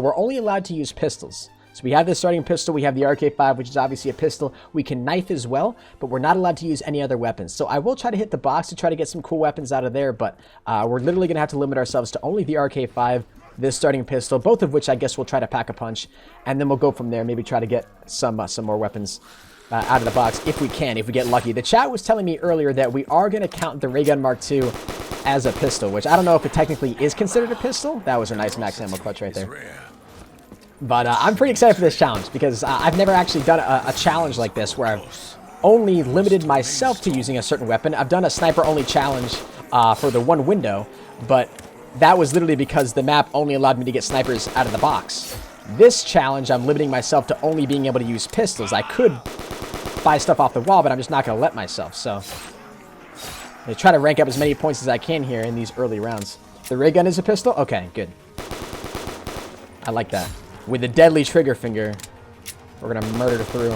We're only allowed to use pistols. So we have this starting pistol, we have the RK5, which is obviously a pistol. We can knife as well, but we're not allowed to use any other weapons. So I will try to hit the box to try to get some cool weapons out of there, but we're literally going to have to limit ourselves to only the RK5, this starting pistol, both of which I guess we'll try to pack a punch, and then we'll go from there, maybe try to get some more weapons out of the box if we can, if we get lucky. The chat was telling me earlier that we are going to count the Ray Gun Mark II as a pistol, which I don't know if it technically is considered a pistol. That was a nice max ammo clutch right there. But I'm pretty excited for this challenge because I've never actually done a challenge like this where I've only limited myself to using a certain weapon. I've done a sniper-only challenge for the one window, but that was literally because the map only allowed me to get snipers out of the box. This challenge, I'm limiting myself to only being able to use pistols. I could buy stuff off the wall, but I'm just not going to let myself. So I try to rank up as many points as I can here in these early rounds. The ray gun is a pistol? Okay, good. I like that. With the deadly trigger finger, we're going to murder through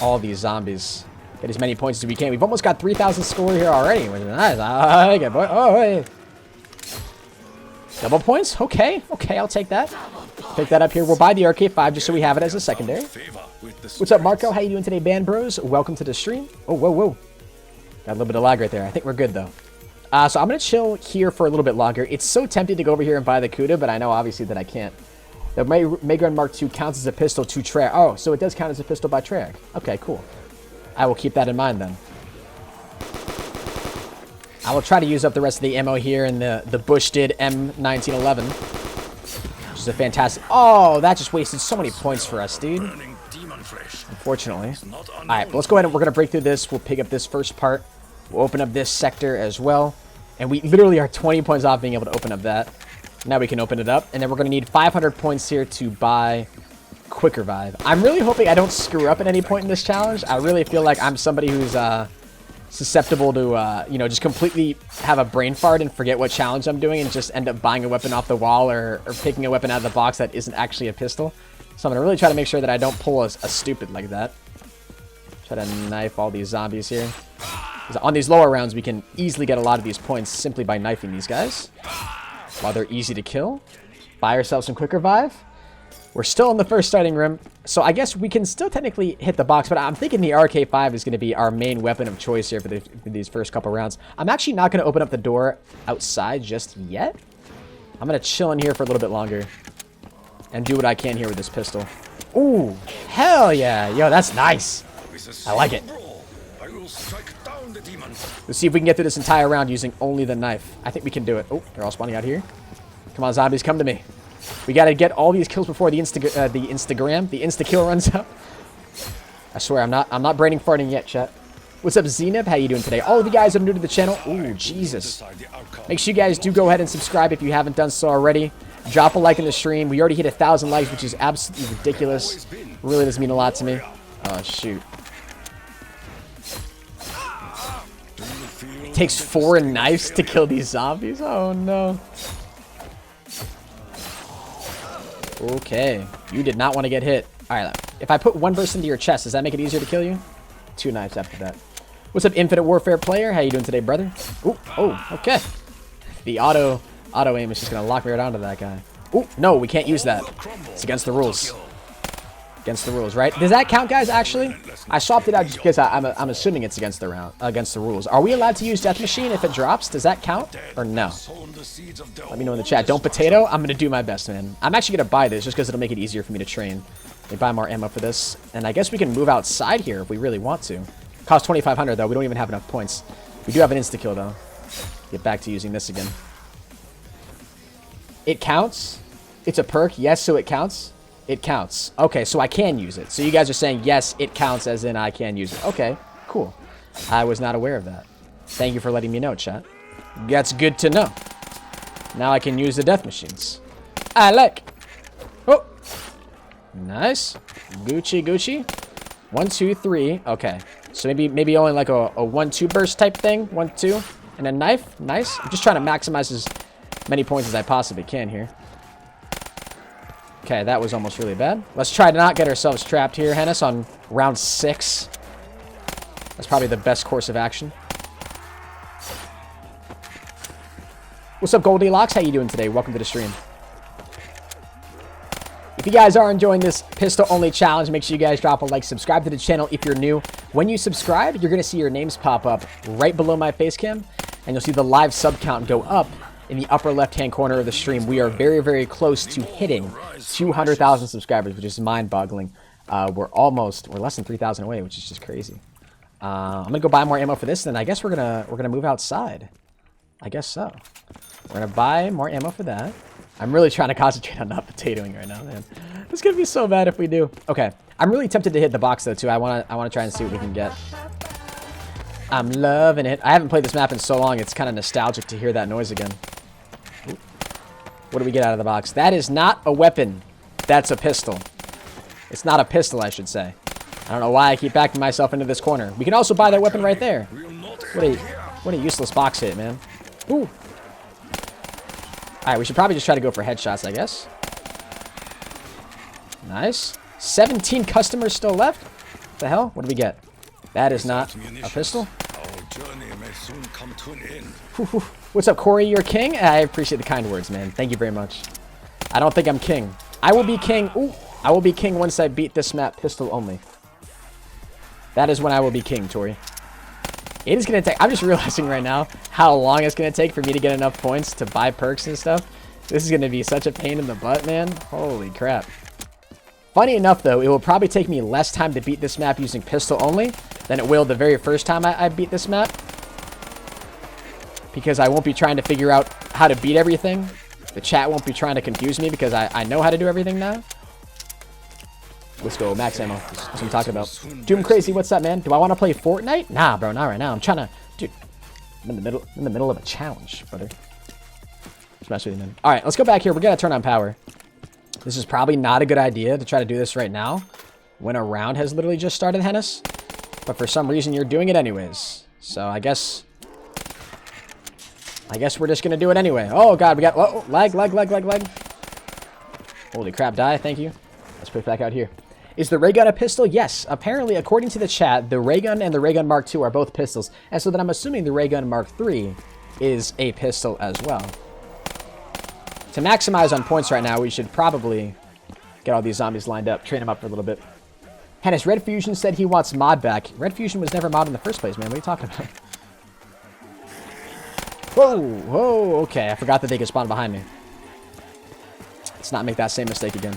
all these zombies. Get as many points as we can. We've almost got 3,000 score here already, which is nice. Good boy. Oh, hey. Double points? Okay. Okay, I'll take that. Pick that up here. We'll buy the RK5 just so we have it as a secondary. What's up, Marco? How you doing today, Band Bros? Welcome to the stream. Oh, whoa, whoa. Got a little bit of lag right there. I think we're good, though. So I'm going to chill here for a little bit longer. It's so tempting to go over here and buy the Kuda, but I know, obviously, that I can't. The Maygun Mark II counts as a pistol to Treyarch. Oh, so it does count as a pistol by Treyarch. Okay, cool. I will keep that in mind, then. I will try to use up the rest of the ammo here in the Bush did M1911. Which is a fantastic... Oh, that just wasted so many points for us, dude. Unfortunately. Alright, but let's go ahead and we're going to break through this. We'll pick up this first part. We'll open up this sector as well. And we literally are 20 points off being able to open up that. Now we can open it up. And then we're going to need 500 points here to buy Quick Revive. I'm really hoping I don't screw up at any point in this challenge. I really feel like I'm somebody who's susceptible to, you know, just completely have a brain fart and forget what challenge I'm doing and just end up buying a weapon off the wall or picking a weapon out of the box that isn't actually a pistol. So I'm going to really try to make sure that I don't pull a stupid like that. Try to knife all these zombies here. On these lower rounds, we can easily get a lot of these points simply by knifing these guys. While they're easy to kill. Buy ourselves some Quick Revive. We're still in the first starting room. So I guess we can still technically hit the box. But I'm thinking the RK5 is going to be our main weapon of choice here for these first couple rounds. I'm actually not going to open up the door outside just yet. I'm going to chill in here for a little bit longer. And do what I can here with this pistol. Ooh, hell yeah. Yo, that's nice. I like it. Let's see if we can get through this entire round using only the knife. I think we can do it. Oh, they're all spawning out here. Come on, zombies, come to me. We got to get all these kills before the insta-kill runs out. I swear, I'm not braining farting yet, chat. What's up, Zenib? How you doing today? All of you guys that are new to the channel. Ooh, Jesus. Make sure you guys do go ahead and subscribe if you haven't done so already. Drop a like in the stream. We already hit 1,000 likes, which is absolutely ridiculous. Really does mean a lot to me. Oh, shoot. It takes 4 knives to kill these zombies? Oh, no. Okay. You did not want to get hit. Alright, if I put one burst into your chest, does that make it easier to kill you? 2 knives after that. What's up, Infinite Warfare player? How you doing today, brother? Ooh, oh, okay. The auto aim is just going to lock me right onto that guy. Ooh, no, we can't use that. It's against the rules. Against the rules, right? Does that count, guys, actually? I swapped it out just because I'm assuming it's against the rules. Are we allowed to use Death Machine if it drops? Does that count? Or no? Let me know in the chat. Don't potato? I'm going to do my best, man. I'm actually going to buy this just because it'll make it easier for me to train. Let me buy more ammo for this. And I guess we can move outside here if we really want to. Costs 2,500, though. We don't even have enough points. We do have an insta-kill, though. Get back to using this again. It counts? It's a perk? Yes, so it counts? It counts. Okay, so I can use it. So you guys are saying, yes, it counts as in I can use it. Okay, cool. I was not aware of that. Thank you for letting me know, chat. That's good to know. Now I can use the death machines. I like. Oh. Nice. Gucci, Gucci. 1, 2, 3. Okay. So maybe only like a 1-2 burst type thing. 1, 2. And a knife. Nice. I'm just trying to maximize as many points as I possibly can here. Okay, that was almost really bad. Let's try to not get ourselves trapped here, Hennis, on round 6. That's probably the best course of action. What's up, Goldilocks? How you doing today? Welcome to the stream. If you guys are enjoying this pistol-only challenge, make sure you guys drop a like, subscribe to the channel if you're new. When you subscribe, you're going to see your names pop up right below my face cam, and you'll see the live sub count go up in the upper left-hand corner of the stream. We are very, very close to hitting 200,000 subscribers, which is mind-boggling. We're less than 3,000 away, which is just crazy. I'm going to go buy more ammo for this, and I guess we're gonna move outside. I guess so. We're going to buy more ammo for that. I'm really trying to concentrate on not potatoing right now, man. It's going to be so bad if we do. Okay. I'm really tempted to hit the box, though, too. I want to try and see what we can get. I'm loving it. I haven't played this map in so long, it's kind of nostalgic to hear that noise again. Ooh. What do we get out of the box? That is not a weapon. That's a pistol. It's not a pistol, I should say. I don't know why I keep backing myself into this corner. We can also buy that weapon right there. What a useless box hit, man. Ooh. Alright, we should probably just try to go for headshots, I guess. Nice. 17 customers still left? What the hell? What do we get? That is not a pistol. What's up, Corey? You're king? I appreciate the kind words, man. Thank you very much. I don't think I'm king. I will be king. Ooh. I will be king once I beat this map pistol only. That is when I will be king, Tori. It is going to take... I'm just realizing right now how long it's going to take for me to get enough points to buy perks and stuff. This is going to be such a pain in the butt, man. Holy crap. Funny enough, though, it will probably take me less time to beat this map using pistol only than it will the very first time I beat this map. Because I won't be trying to figure out how to beat everything. The chat won't be trying to confuse me because I know how to do everything now. Let's go, max ammo. That's what I'm talking about. Doom Crazy, what's up, man? Do I want to play Fortnite? Nah, bro, not right now. I'm trying to... Dude, I'm in the middle of a challenge, brother. Smash with you, man. All right, let's go back here. We're going to turn on power. This is probably not a good idea to try to do this right now when a round has literally just started, Hennis. But for some reason, you're doing it anyways. So I guess we're just going to do it anyway. Oh, God, we got... Oh, lag. Holy crap, die. Thank you. Let's put it back out here. Is the ray gun a pistol? Yes. Apparently, according to the chat, the ray gun and the ray gun Mark II are both pistols. And so then I'm assuming the ray gun Mark III is a pistol as well. To maximize on points right now, we should probably get all these zombies lined up, train them up for a little bit. Hennis, Red Fusion said he wants mod back. Red Fusion was never mod in the first place, man. What are you talking about? Whoa, okay. I forgot that they could spawn behind me. Let's not make that same mistake again.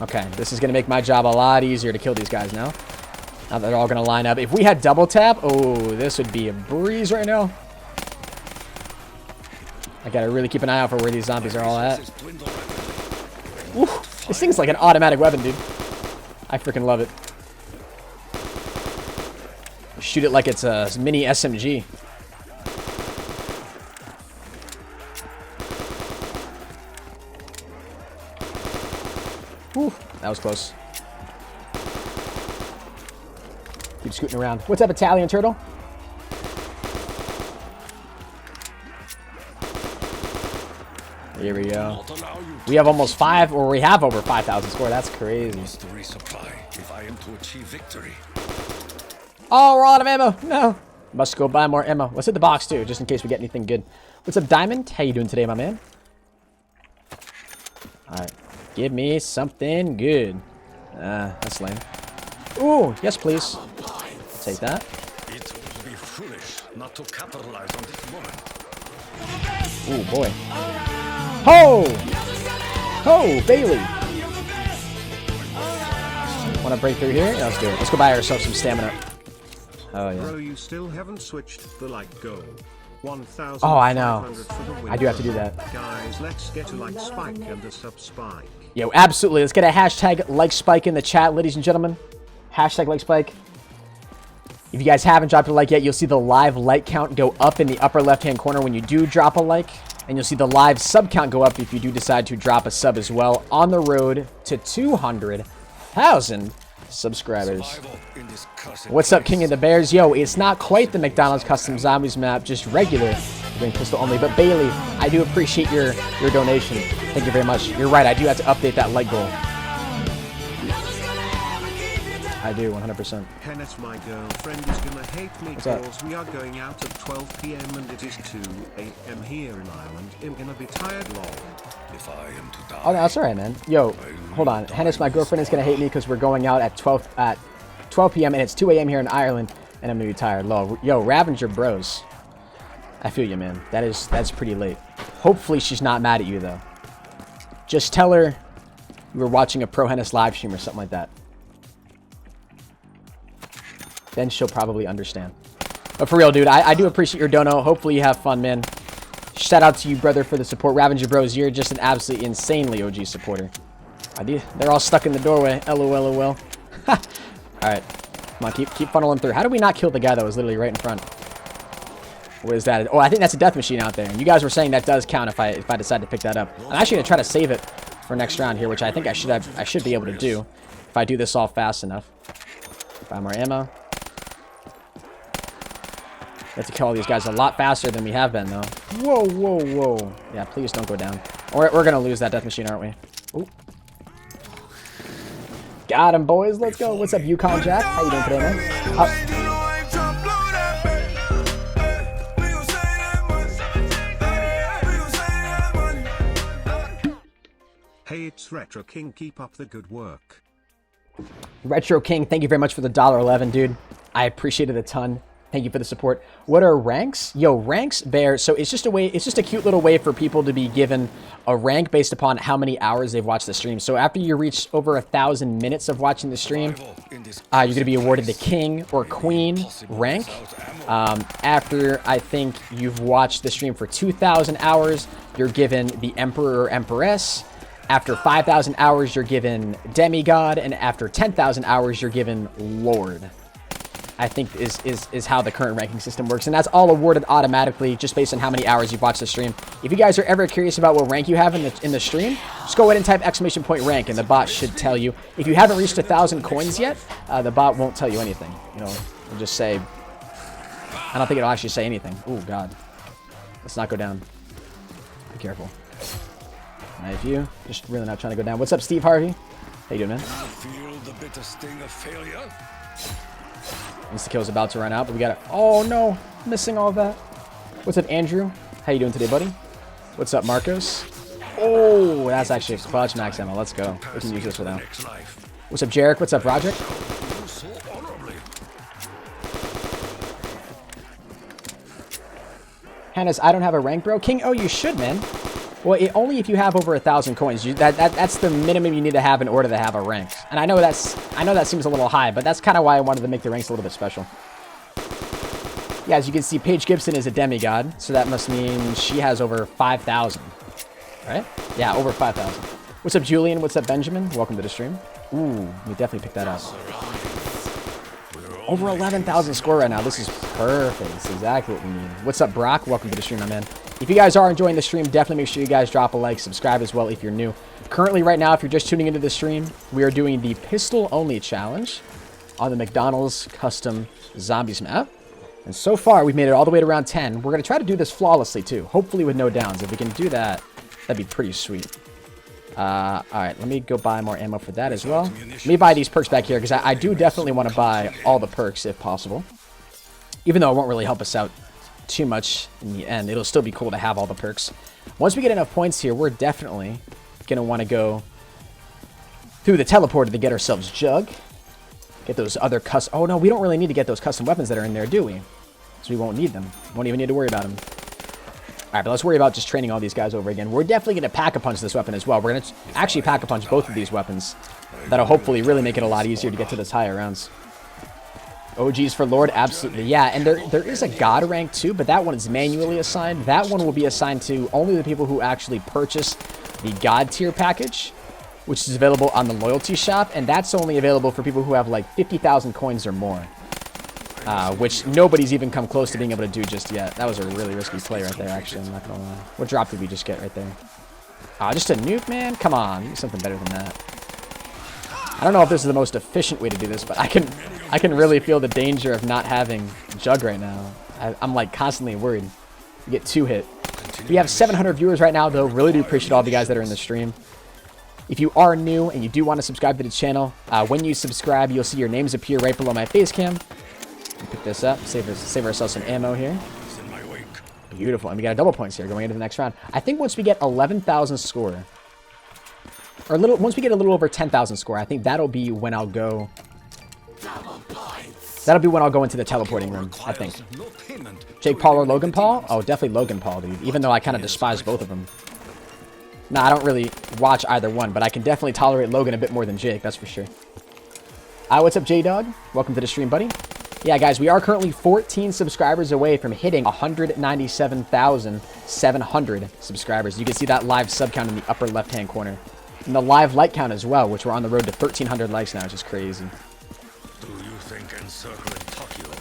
Okay, this is going to make my job a lot easier to kill these guys now. Now that they're all going to line up. If we had double tap, oh, this would be a breeze right now. I got to really keep an eye out for where these zombies are all at. Ooh, this thing's like an automatic weapon, dude. I freaking love it. Shoot it like it's a mini SMG. Whew, that was close. Keep scooting around. What's up, Italian Turtle? Here we go. We have almost we have over 5,000 score. That's crazy. Oh, we're all out of ammo. No. Must go buy more ammo. Let's hit the box, too, just in case we get anything good. What's up, Diamond? How you doing today, my man? All right. Give me something good. That's lame. Ooh, yes, please. I'll take that. It would be foolish not to capitalize on this moment. Ooh, boy. Ho! Ho, Bailey. Want to break through here? Yeah, let's do it. Let's go buy ourselves some stamina. Oh, yeah. Bro, you still haven't switched the like goal. 1,000. Oh, I know. I do have to do that. Guys, let's get a like spike and a sub spike. Yo, absolutely. Let's get a hashtag like spike in the chat, ladies and gentlemen. Hashtag like spike. If you guys haven't dropped a like yet, you'll see the live like count go up in the upper left-hand corner when you do drop a like. And you'll see the live sub count go up if you do decide to drop a sub as well. On the road to 200,000 subscribers. What's up, King of the Bears? Yo, it's not quite the McDonald's Custom Zombies map, just regular. Doing pistol only. But Bailey, I do appreciate your donation. Thank you very much. You're right, I do have to update that like goal. I do, 100%. Hennes, my girlfriend is gonna hate me because we are going out at 12 p.m. and it is 2 a.m. here in Ireland. I'm gonna be tired long. If I am to die, Oh, no, that's alright, man. Yo, hold on. Hennis, my girlfriend is gonna hate me because we're going out at 12 p.m. and it's 2 a.m. here in Ireland, and I'm gonna be tired. Lol. Yo, Ravager bros. I feel you, man. That's pretty late. Hopefully she's not mad at you, though. Just tell her you were watching a Pro Hennis live stream or something like that. Then she'll probably understand. But for real, dude, I do appreciate your dono. Hopefully you have fun, man. Shout out to you, brother, for the support. Ravager bros, you're just an absolutely insanely OG supporter. They're all stuck in the doorway. LOL. Alright. Come on, keep funneling through. How did we not kill the guy that was literally right in front? What is that? Oh, I think that's a death machine out there. And you guys were saying that does count if I decide to pick that up. I'm actually gonna try to save it for next round here, which I think I should be able to do if I do this all fast enough. Buy more ammo. We have to kill all these guys a lot faster than we have been, though. Whoa. Yeah, please don't go down. We're going to lose that death machine, aren't we? Ooh. Got him, boys. Let's go. What's up, Yukon Jack? How you doing today, man? Hey, it's Retro King. Keep up the good work. Retro King, thank you very much for the $1.11, dude. I appreciate it a ton. Thank you for the support. What are ranks? Yo, ranks, Bear. So it's just a cute little way for people to be given a rank based upon how many hours they've watched the stream. So after you reach over 1,000 minutes of watching the stream, you're going to be awarded the King or Queen rank. After, I think, you've watched the stream for 2,000 hours, you're given the Emperor or Empress. After 5,000 hours, you're given Demigod. And after 10,000 hours, you're given Lord. I think is how the current ranking system works. And that's all awarded automatically just based on how many hours you've watched the stream. If you guys are ever curious about what rank you have in the stream, just go ahead and type !rank and the bot should tell you. If you haven't reached 1,000 coins yet, the bot won't tell you anything. You know, it'll just say, I don't think it'll actually say anything. Oh, God. Let's not go down. Be careful. Knife you. Just really not trying to go down. What's up, Steve Harvey? How you doing, man? feel the bitter sting of failure. Insta-kill's about to run out, but we got it. Oh, no. Missing all of that. What's up, Andrew? How you doing today, buddy? What's up, Marcos? Oh, that's actually a clutch max ammo. Let's go. We can use this for that. What's up, Jarek? What's up, Roderick? Hannes, I don't have a rank, bro. King, oh, you should, man. Well, only if you have over 1,000 coins. That's the minimum you need to have in order to have a rank. And I know that seems a little high, but that's kind of why I wanted to make the ranks a little bit special. Yeah, as you can see, Paige Gibson is a demigod, so that must mean she has over 5,000. Right? Yeah, over 5,000. What's up, Julian? What's up, Benjamin? Welcome to the stream. Ooh, we definitely picked that up. Over 11,000 score right now. This is perfect. This is exactly what we need. What's up, Brock? Welcome to the stream, my man. If you guys are enjoying the stream, definitely make sure you guys drop a like, subscribe as well if you're new. Currently, right now, if you're just tuning into the stream, we are doing the pistol-only challenge on the McDonald's Custom Zombies map. And so far, we've made it all the way to round 10. We're going to try to do this flawlessly, too. Hopefully with no downs. If we can do that, that'd be pretty sweet. Alright, let me go buy more ammo for that as well. Let me buy these perks back here, because I do definitely want to buy all the perks if possible. Even though it won't really help us out too much in the end. It'll still be cool to have all the perks. Once we get enough points here, we're definitely going to want to go through the teleporter to get ourselves Jug. Get those other custom... Oh, no, we don't really need to get those custom weapons that are in there, do we? So we won't need them. Won't even need to worry about them. Alright, but let's worry about just training all these guys over again. We're definitely going to pack-a-punch this weapon as well. We're going to actually pack-a-punch both of these weapons. That'll hopefully really make it a lot easier to get to those higher rounds. OGs for Lord, absolutely. Yeah, and there is a God rank too, but that one is manually assigned. That one will be assigned to only the people who actually purchase the God tier package, which is available on the loyalty shop, and that's only available for people who have like 50,000 coins or more, which nobody's even come close to being able to do just yet. That was a really risky play right there, actually. I'm not gonna lie. What drop did we just get right there? Just a nuke, man? Come on, do something better than that. I don't know if this is the most efficient way to do this, but I can really feel the danger of not having Jug right now. I'm like constantly worried. You get 2 hit. We have 700 viewers right now, though. Really do appreciate all the guys that are in the stream. If you are new and you do want to subscribe to the channel, when you subscribe, you'll see your names appear right below my face cam. Pick this up, save ourselves some ammo here. Beautiful, and we got double points here going into the next round. I think once we get 11,000 score, or once we get a little over 10,000 score, I think that'll be when I'll go. That'll be when I'll go into the teleporting room, I think. Jake Paul or Logan Paul? Oh, definitely Logan Paul, dude. Even though I kind of despise both of them. Nah, I don't really watch either one, but I can definitely tolerate Logan a bit more than Jake, that's for sure. What's up, J-Dog? Welcome to the stream, buddy. Yeah, guys, we are currently 14 subscribers away from hitting 197,700 subscribers. You can see that live sub count in the upper left-hand corner. And the live like count as well, which we're on the road to 1,300 likes now, which is crazy. Do you think encircling Tokyo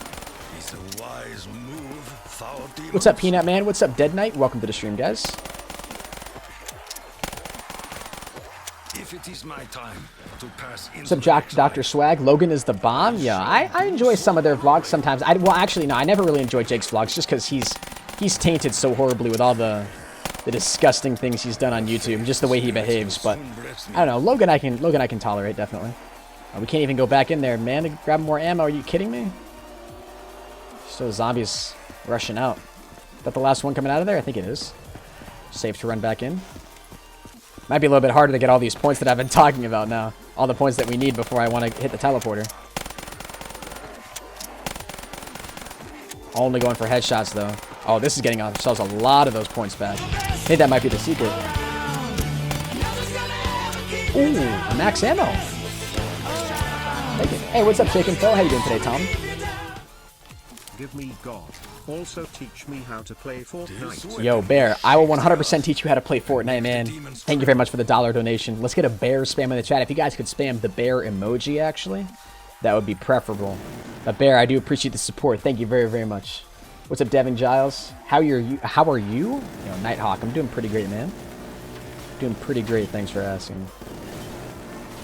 is a wise move, foul demons? What's up, Peanut Man? What's up, Dead Knight? Welcome to the stream, guys. If it is my time to pass What's up, Dr. Swag? Logan is the bomb? Yeah, I enjoy some of their vlogs sometimes. Well, actually, no, I never really enjoy Jake's vlogs just because he's tainted so horribly with all the disgusting things he's done on YouTube, just the way he behaves. But I don't know, Logan I can tolerate, definitely. We can't even go back in there, man, to grab more ammo. Are you kidding me? So zombies rushing out. Is that the last one coming out of there? I think it is. Safe to run back in. Might be a little bit harder to get all these points that I've been talking about now. All the points that we need before I want to hit the teleporter. Only going for headshots, though. Oh, this is getting ourselves a lot of those points back. I think that might be the secret. Ooh, max ammo. Thank you. Hey, what's up, Shaken Phil? How you doing today, Tom? Give me God. Also teach me how to play Fortnite. Yo, Bear, I will 100% teach you how to play Fortnite, man. Thank you very much for the $1 donation. Let's get a bear spam in the chat. If you guys could spam the bear emoji, actually, that would be preferable. But Bear, I do appreciate the support. Thank you very, very much. What's up, Devin Giles? How are you? You know, Nighthawk, I'm doing pretty great, man. Doing pretty great. Thanks for asking.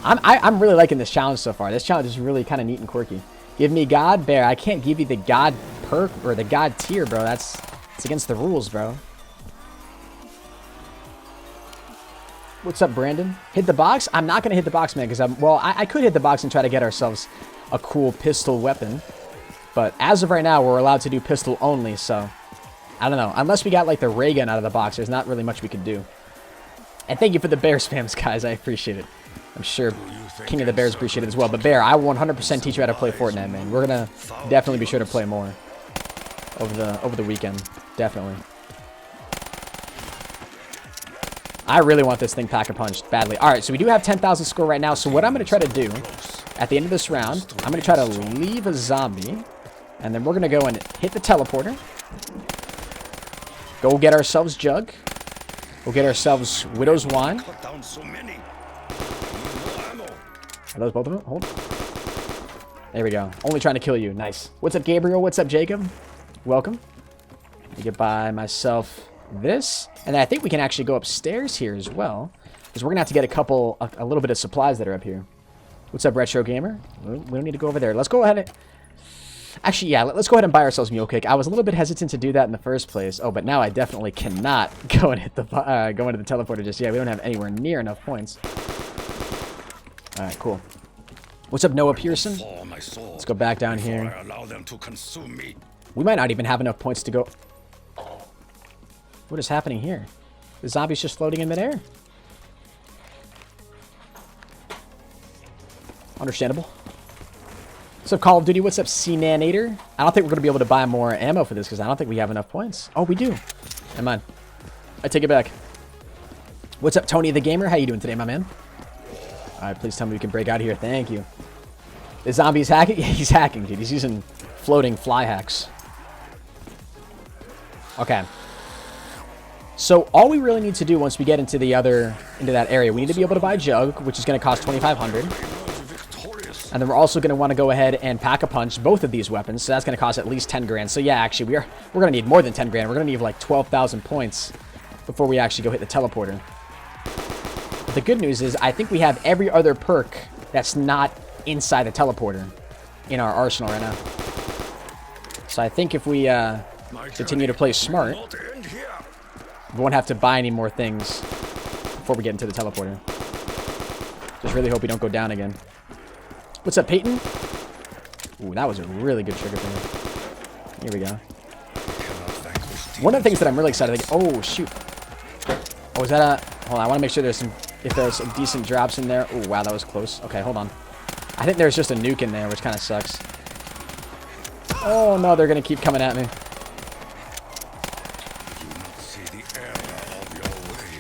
I'm really liking this challenge so far. This challenge is really kind of neat and quirky. Give me God, Bear. I can't give you the God perk or the God tier, bro. It's against the rules, bro. What's up, Brandon? Hit the box? I'm not going to hit the box, man, because I could hit the box and try to get ourselves a cool pistol weapon. But as of right now, we're allowed to do pistol only, so I don't know. Unless we got, like, the ray gun out of the box, there's not really much we can do. And thank you for the bear spams, guys. I appreciate it. I'm sure King of the Bears appreciate it as well. But Bear, I will 100% teach you how to play Fortnite, man. We're going to definitely be sure to play more over the weekend. Definitely. I really want this thing pack-a-punched badly. All right, so we do have 10,000 score right now. So what I'm going to try to do at the end of this round, I'm going to try to leave a zombie. And then we're going to go and hit the teleporter. Go get ourselves Jug. Go get ourselves Widow's Wine. Are those both of them? Hold. There we go. Only trying to kill you. Nice. What's up, Gabriel? What's up, Jacob? Welcome. Let me get by myself this. And then I think we can actually go upstairs here as well. Because we're going to have to get a little bit of supplies that are up here. What's up, Retro Gamer? We don't need to go over there. Let's go ahead and... Actually, yeah, let's go ahead and buy ourselves Mule Kick. I was a little bit hesitant to do that in the first place. Oh, but now I definitely cannot go and hit the go into the teleporter just yet. We don't have anywhere near enough points. All right, cool. What's up, Noah Pearson? Let's go back down here. We might not even have enough points to go. What is happening here? The zombie's just floating in midair. Understandable. What's up, Call of Duty? What's up, C-Nanator? I don't think we're going to be able to buy more ammo for this because I don't think we have enough points. Oh, we do. Never mind. I take it back. What's up, Tony the Gamer? How you doing today, my man? All right, please tell me we can break out of here. Thank you. The zombie's hacking? Yeah, he's hacking, dude. He's using floating fly hacks. Okay. So all we really need to do once we get into that area, we need to be able to buy Jug, which is going to cost 2,500. And then we're also going to want to go ahead and pack-a-punch both of these weapons. So that's going to cost at least 10 grand. So yeah, actually, we're going to need more than 10 grand. We're going to need like 12,000 points before we actually go hit the teleporter. But the good news is I think we have every other perk that's not inside the teleporter in our arsenal right now. So I think if we continue to play smart, we won't have to buy any more things before we get into the teleporter. Just really hope we don't go down again. What's up, Peyton? Ooh, that was a really good trigger thing. Here we go. One of the things that I'm really excited. Oh, shoot. Oh, is that a... Hold on, I want to make sure there's some... If there's some decent drops in there. Oh, wow, that was close. Okay, hold on. I think there's just a nuke in there, which kind of sucks. Oh, no, they're going to keep coming at me.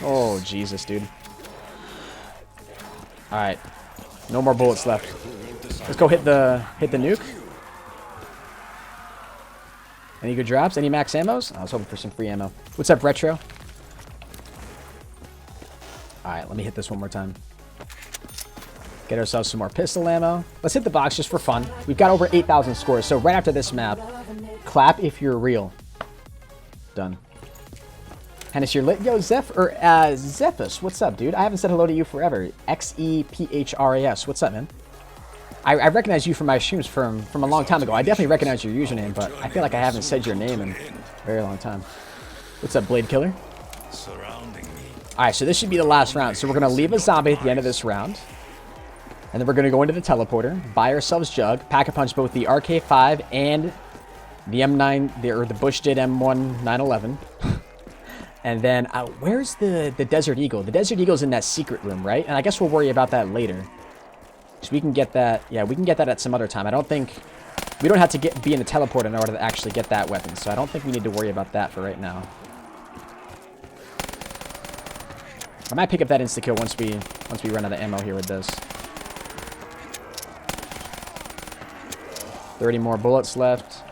Oh, Jesus, dude. Alright. No more bullets left. Let's go hit the nuke. Any good drops? Any max ammos? I was hoping for some free ammo. What's up, Retro? Alright, let me hit this one more time. Get ourselves some more pistol ammo. Let's hit the box just for fun. We've got over 8,000 scores, so right after this map, clap if you're real. Done. Hennis, you're lit. Yo, Zephus, what's up, dude? I haven't said hello to you forever. XEPHRAS, what's up, man? I recognize you from my streams from a long time ago. I definitely recognize your username, but I feel like I haven't said your name in a very long time. What's up, Blade Killer? Alright, so this should be the last round. So we're going to leave a zombie at the end of this round. And then we're going to go into the teleporter, buy ourselves Jug, pack-a-punch both the RK5 and the M9, or the Bush did M1 911. And then, where's the Desert Eagle? The Desert Eagle's in that secret room, right? And I guess we'll worry about that later. So we can get that, yeah, we can get that at some other time. I don't think, we don't have to be in the teleporter in order to actually get that weapon. So I don't think we need to worry about that for right now. I might pick up that insta-kill once we run out of ammo here with this. 30 more bullets left.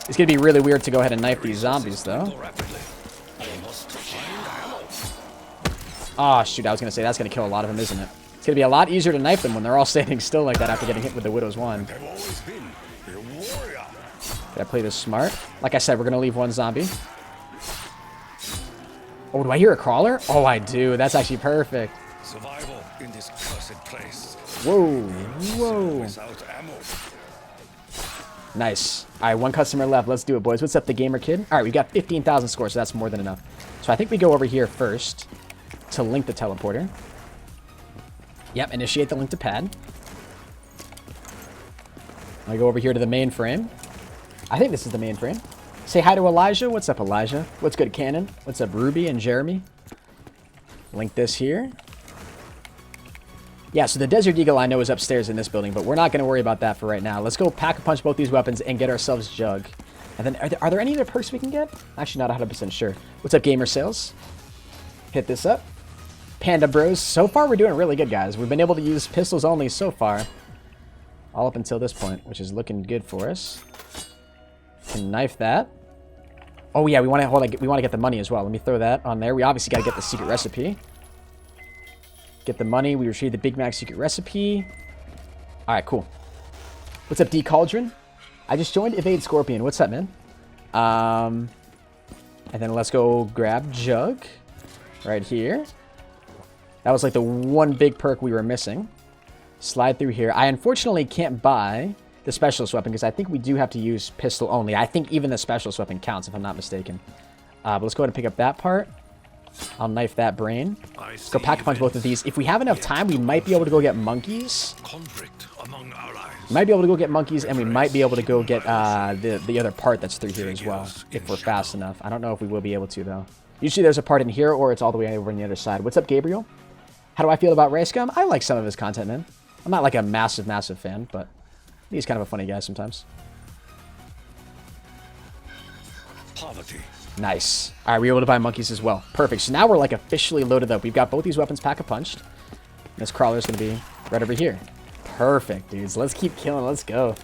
It's going to be really weird to go ahead and knife these zombies, though. Oh, shoot, I was going to say that's going to kill a lot of them, isn't it? It's going to be a lot easier to knife them when they're all standing still like that after getting hit with the Widow's Wand. Did I play this smart? Like I said, we're going to leave one zombie. Oh, do I hear a crawler? Oh, I do. That's actually perfect. Survival in this cursed place. Whoa, whoa. Nice. All right, one customer left. Let's do it, boys. What's up, the gamer kid? All right, we've got 15,000 scores, so that's more than enough. So I think we go over here first to link the teleporter. Yep, initiate the link to pad. I go over here to the mainframe. I think this is the mainframe. Say hi to Elijah. What's up, Elijah? What's good, Cannon? What's up, Ruby and Jeremy? Link this here. Yeah, so the Desert Eagle I know is upstairs in this building, but we're not going to worry about that for right now. Let's go pack-a-punch both these weapons and get ourselves Jug. And then, are there any other perks we can get? Actually, not 100% sure. What's up, Gamer Sales? Hit this up. Panda Bros. So far, we're doing really good, guys. We've been able to use pistols only so far. All up until this point, which is looking good for us. Can knife that. Oh, yeah, we want to get the money as well. Let me throw that on there. We obviously got to get the secret recipe. Get the money. We retrieve the Big Mac secret recipe. All right, cool. What's up, D Cauldron? I just joined Evade Scorpion. What's up, man? And then let's go grab Jug right here. That was like the one big perk we were missing. Slide through here. I unfortunately can't buy the specialist weapon because I think we do have to use pistol only. I think even the specialist weapon counts if I'm not mistaken. But let's go ahead and pick up that part. I'll knife that brain. Let's go pack-a-punch both of these. If we have enough time, we might be able to go get monkeys. Might be able to go get monkeys, and we might be able to go get the other part that's through here as well, if we're fast enough. I don't know if we will be able to, though. Usually there's a part in here, or it's all the way over on the other side. What's up, Gabriel? How do I feel about Rayscum? I like some of his content, man. I'm not like a massive, massive fan, but he's kind of a funny guy sometimes. Poverty. Nice. All right, we were able to buy monkeys as well. Perfect. So now we're like officially loaded up. We've got both these weapons pack-a-punched. This crawler's going to be right over here. Perfect, dudes. Let's keep killing. Let's go.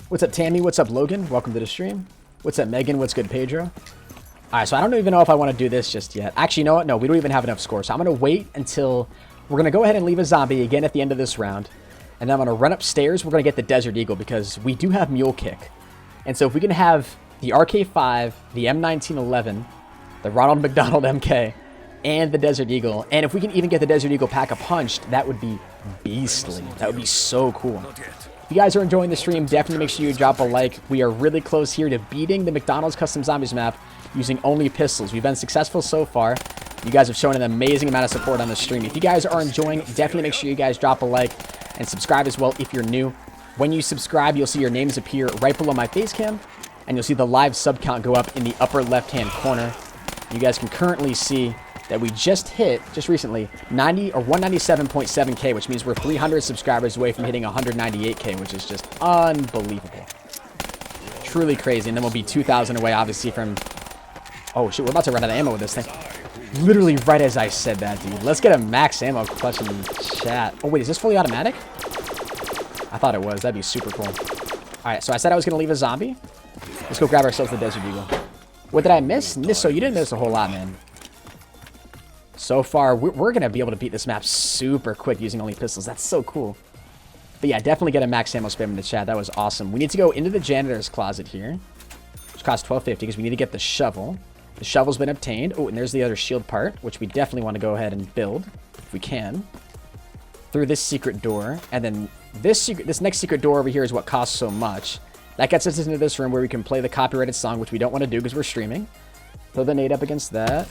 What's up, Tammy? What's up, Logan? Welcome to the stream. What's up, Megan? What's good, Pedro? All right, so I don't even know if I want to do this just yet. Actually, you know what? No, we don't even have enough score. So I'm going to wait until we're going to go ahead and leave a zombie again at the end of this round. And then I'm going to run upstairs. We're going to get the Desert Eagle because we do have Mule Kick. And so if we can have the RK5, the M1911, the Ronald McDonald MK, and the Desert Eagle, and if we can even get the Desert Eagle pack-a-punched, that would be beastly. That would be so cool. If you guys are enjoying the stream, definitely make sure you drop a like. We are really close here to beating the McDonald's Custom Zombies map using only pistols. We've been successful so far. You guys have shown an amazing amount of support on the stream. If you guys are enjoying, definitely make sure you guys drop a like and subscribe as well if you're new. When you subscribe, you'll see your names appear right below my face cam, and you'll see the live sub count go up in the upper left-hand corner. You guys can currently see that we just hit, just recently, 197.7K, which means we're 300 subscribers away from hitting 198K, which is just unbelievable. Truly crazy. And then we'll be 2,000 away, obviously, from... Oh, shit, we're about to run out of ammo with this thing. Literally right as I said that, dude. Let's get a max ammo clutch in chat. Oh, wait, is this fully automatic? I thought it was. That'd be super cool. Alright, so I said I was going to leave a zombie. Let's go grab ourselves the Desert Eagle. What did I miss? So you didn't miss a whole lot, man. So far, we're going to be able to beat this map super quick using only pistols. That's so cool. But yeah, definitely get a max ammo spam in the chat. That was awesome. We need to go into the janitor's closet here, which costs $12.50 because we need to get the shovel. The shovel's been obtained. Oh, and there's the other shield part, which we definitely want to go ahead and build, if we can. Through this secret door. And then this next secret door over here is what costs so much. That gets us into this room where we can play the copyrighted song, which we don't want to do because we're streaming. Throw the nade up against that.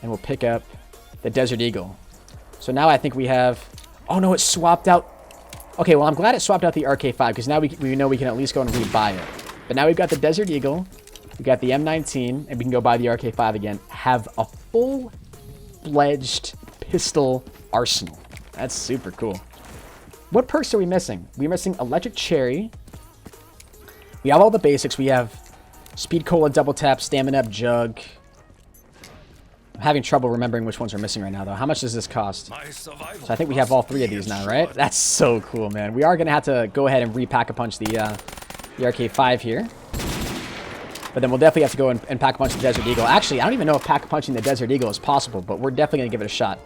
And we'll pick up the Desert Eagle. So now I think we have... Oh, no, it swapped out... Okay, well, I'm glad it swapped out the RK5 because now we know we can at least go and rebuy it. But now we've got the Desert Eagle. We got the M19, and we can go buy the RK5 again. Have a full-fledged pistol arsenal. That's super cool. What perks are we missing? We're missing Electric Cherry. We have all the basics. We have Speed Cola, Double Tap, Stamina Up, Jug. I'm having trouble remembering which ones are missing right now, though. How much does this cost? So I think we have all three of these now, right? That's so cool, man. We are going to have to go ahead and repack-a-punch the RK5 here. But then we'll definitely have to go and pack-a-punch the Desert Eagle. Actually, I don't even know if pack-a-punching the Desert Eagle is possible, but we're definitely going to give it a shot.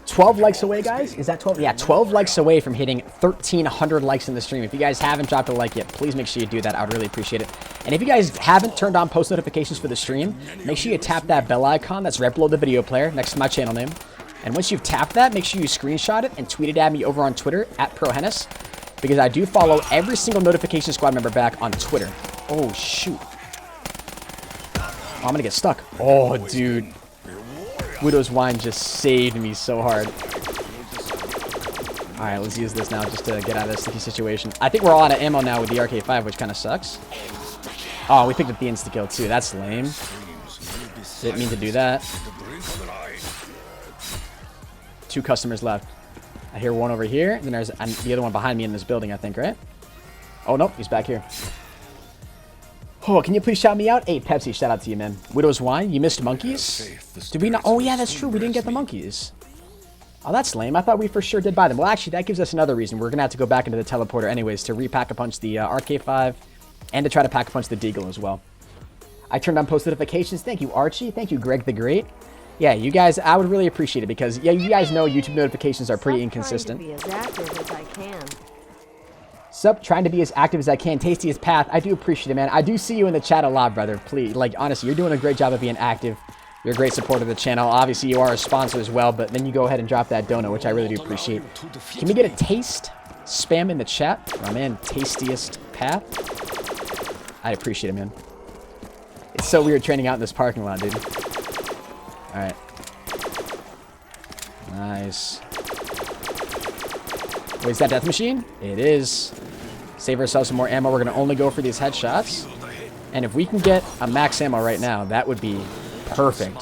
12 likes away, guys? Is that 12? Yeah, 12 likes away from hitting 1,300 likes in the stream. If you guys haven't dropped a like yet, please make sure you do that. I would really appreciate it. And if you guys haven't turned on post notifications for the stream, make sure you tap that bell icon that's right below the video player next to my channel name. And once you've tapped that, make sure you screenshot it and tweet it at me over on Twitter at proHennis, because I do follow every single notification squad member back on Twitter. Oh, shoot. Oh, I'm going to get stuck. Oh, dude. Widow's Wine just saved me so hard. Alright, let's use this now just to get out of this sticky situation. I think we're all out of ammo now with the RK5, which kind of sucks. Oh, we picked up the insta-kill too. That's lame. Didn't mean to do that. 2 customers left. I hear one over here, and then there's the other one behind me in this building, I think, right? Oh, nope, he's back here. Oh, can you please shout me out? Hey, Pepsi, shout out to you, man. Widow's Wine, you missed monkeys? Did we not? Oh, yeah, that's true. We didn't get the monkeys. Oh, that's lame. I thought we for sure did buy them. Well, actually, that gives us another reason. We're going to have to go back into the teleporter anyways to repack-a-punch the RK5 and to try to pack-a-punch the Deagle as well. I turned on post notifications. Thank you, Archie. Thank you, Greg the Great. Yeah, you guys, I would really appreciate it because, yeah, you guys know YouTube notifications are pretty inconsistent. Trying to be as active as I can. Sup, trying to be as active as I can. Tastiest Path, I do appreciate it, man. I do see you in the chat a lot, brother. Please, like, honestly, you're doing a great job of being active. You're a great supporter of the channel. Obviously, you are a sponsor as well, but then you go ahead and drop that donut, which I really do appreciate. Can we get a taste spam in the chat? My man, Tastiest Path. I appreciate it, man. It's so weird training out in this parking lot, dude. Alright. Nice. Wait, is that Death Machine? It is. Save ourselves some more ammo. We're going to only go for these headshots. And if we can get a max ammo right now, that would be perfect.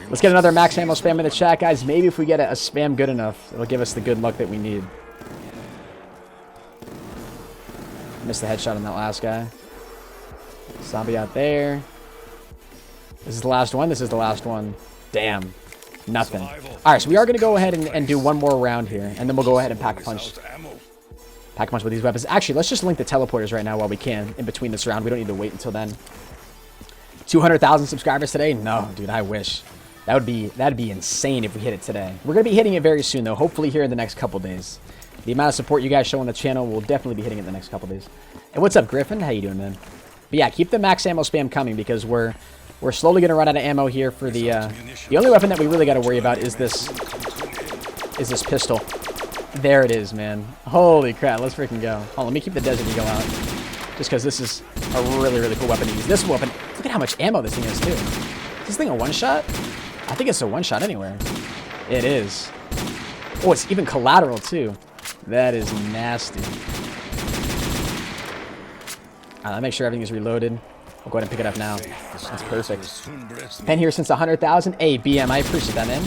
Let's get another max ammo spam in the chat, guys. Maybe if we get a spam good enough, it'll give us the good luck that we need. Missed the headshot on that last guy. Zombie out there. This is the last one. This is the last one. Damn. Nothing. Alright, so we are going to go ahead and do one more round here, and then we'll go ahead and pack-a-punch. Pack-a-punch with these weapons. Actually, let's just link the teleporters right now while we can in between this round. We don't need to wait until then. 200,000 subscribers today? No, dude, I wish. That'd be insane if we hit it today. We're going to be hitting it very soon, though, hopefully here in the next couple days. The amount of support you guys show on the channel will definitely be hitting it in the next couple days. And what's up, Griffin? How you doing, man? But yeah, keep the max ammo spam coming because we're slowly going to run out of ammo here for the only weapon that we really got to worry about is this pistol. There it is, man. Holy crap, let's freaking go. Oh, let me keep the Desert Eagle out Just because this is a really, really cool weapon to use. This weapon, look at how much ammo this thing has, too. Is this thing a one-shot? I think it's a one-shot anywhere. It is. Oh, it's even collateral, too. That is nasty. I'll make sure everything is reloaded. I'll go ahead and pick it up now. That's perfect. Been here since 100,000. Hey, BM, I appreciate that, man.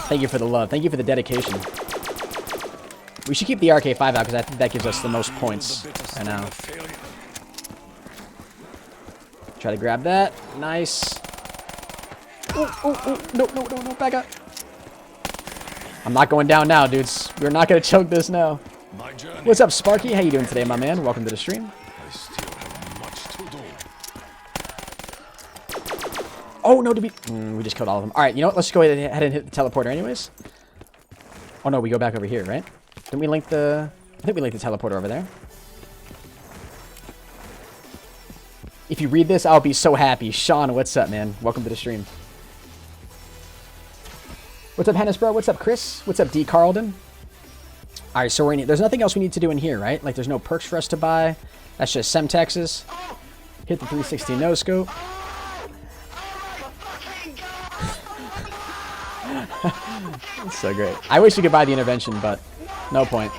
Thank you for the love. Thank you for the dedication. We should keep the RK5 out because I think that gives us the most points right now. Try to grab that. Nice. Oh, no, back up. I'm not going down now, dudes. We're not going to choke this now. What's up, Sparky? How you doing today, my man? Welcome to the stream. Oh, no, we just killed all of them. All right, you know what? Let's go ahead and hit the teleporter anyways. Oh, no, we go back over here, right? Didn't we link the... I think we linked the teleporter over there. If you read this, I'll be so happy. Sean, what's up, man? Welcome to the stream. What's up, Hennis, bro? What's up, Chris? What's up, D. Carlton? All right, so there's nothing else we need to do in here, right? Like, there's no perks for us to buy. That's just Semtexes. Hit the 360 no-scope. It's so great. I wish we could buy the intervention, but no point.